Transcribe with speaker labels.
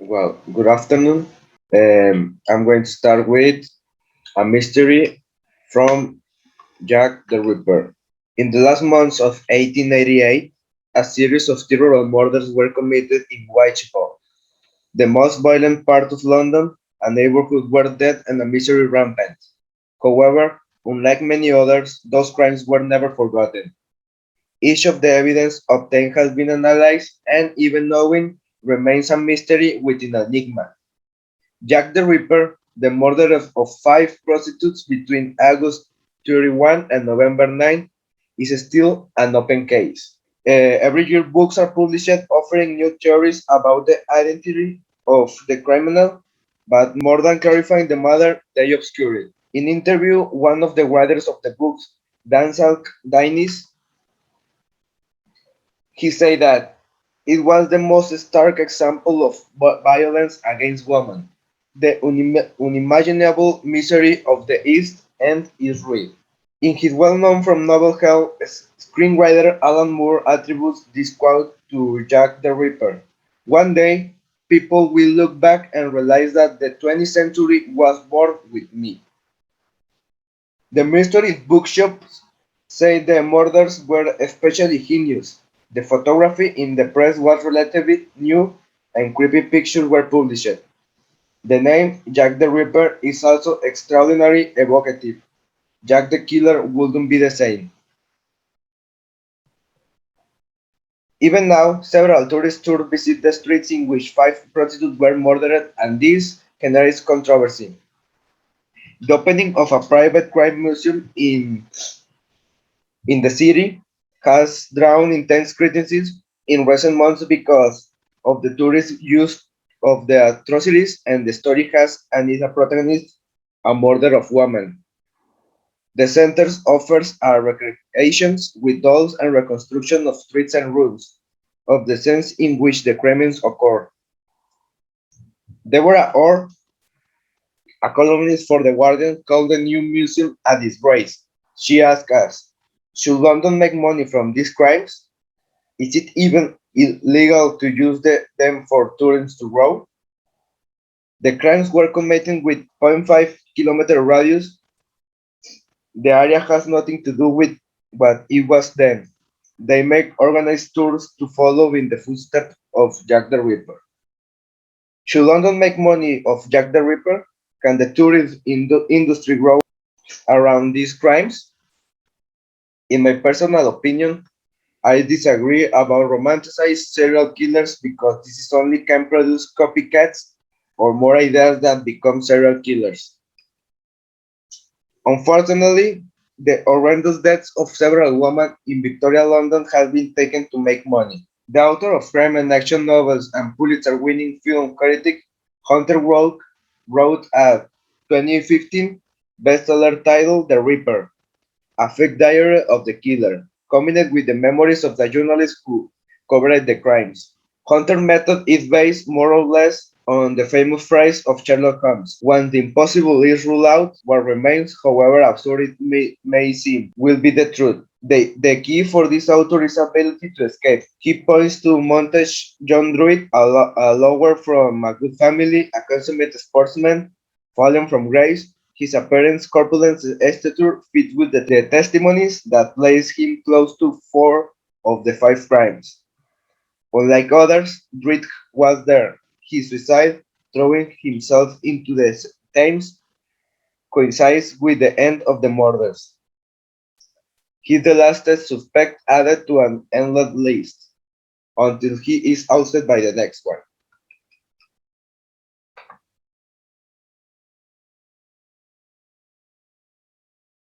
Speaker 1: Well, good afternoon. I'm going to start with a mystery from Jack the Ripper. In the last months of 1888, a series of terrible murders were committed in Whitechapel, the most violent part of London, a neighborhood where death and misery rampant. However, unlike many others, those crimes were never forgotten. Each of the evidence obtained has been analyzed, and even knowing remains a mystery within an enigma. Jack the Ripper, the murder of five prostitutes between August 31 and November 9, is still an open case. Every year, books are published offering new theories about the identity of the criminal, but more than clarifying the matter, they obscure it. In interview, one of the writers of the books, Danzal Dainis, he said that it was the most stark example of violence against women. The unimaginable misery of the East End is real. In his well-known from novel Hell, screenwriter Alan Moore attributes this quote to Jack the Ripper. One day, people will look back and realize that the 20th century was born with me. The mystery bookshops say the murders were especially heinous. The photography in the press was relatively new and creepy pictures were published. The name Jack the Ripper is also extraordinarily evocative. Jack the Killer wouldn't be the same. Even now, several tourist tours visit the streets in which five prostitutes were murdered, and this generates controversy. The opening of a private crime museum in the city has drawn intense criticism in recent months because of the tourist use of the atrocities, and the story has and is a protagonist, a murder of women. The center offers a recreations with dolls and reconstruction of streets and rooms of the sense in which the crimes occur. Deborah Orr, a columnist for The Guardian, called the new museum a disgrace. She asked us, should London make money from these crimes? Is it even illegal to use them for tourists to grow? The crimes were committed with 0.5 kilometer radius. The area has nothing to do with what it was then. They make organized tours to follow in the footsteps of Jack the Ripper. Should London make money off Jack the Ripper? Can the tourist industry grow around these crimes? In my personal opinion, I disagree about romanticized serial killers because this is only can produce copycats or more ideas that become serial killers. Unfortunately, the horrendous deaths of several women in Victoria, London have been taken to make money. The author of crime and action novels and Pulitzer-winning film critic Hunter Rourke wrote a 2015 bestseller titled The Reaper, a fake diary of the killer, combined with the memories of the journalist who covered the crimes. Hunter's method is based more or less on the famous phrase of Sherlock Holmes: "Once the impossible is ruled out, what remains, however absurd it may seem, will be the truth." The key for this author is ability to escape. He points to montage John Druid, a lawyer from a good family, a consummate sportsman, fallen from grace. His appearance, corpulence, and stature fit with the testimonies that place him close to four of the five crimes. Unlike others, Druid was there. His suicide, throwing himself into the Thames, coincides with the end of the murders. He's the last suspect added to an endless list until he is ousted by the next one.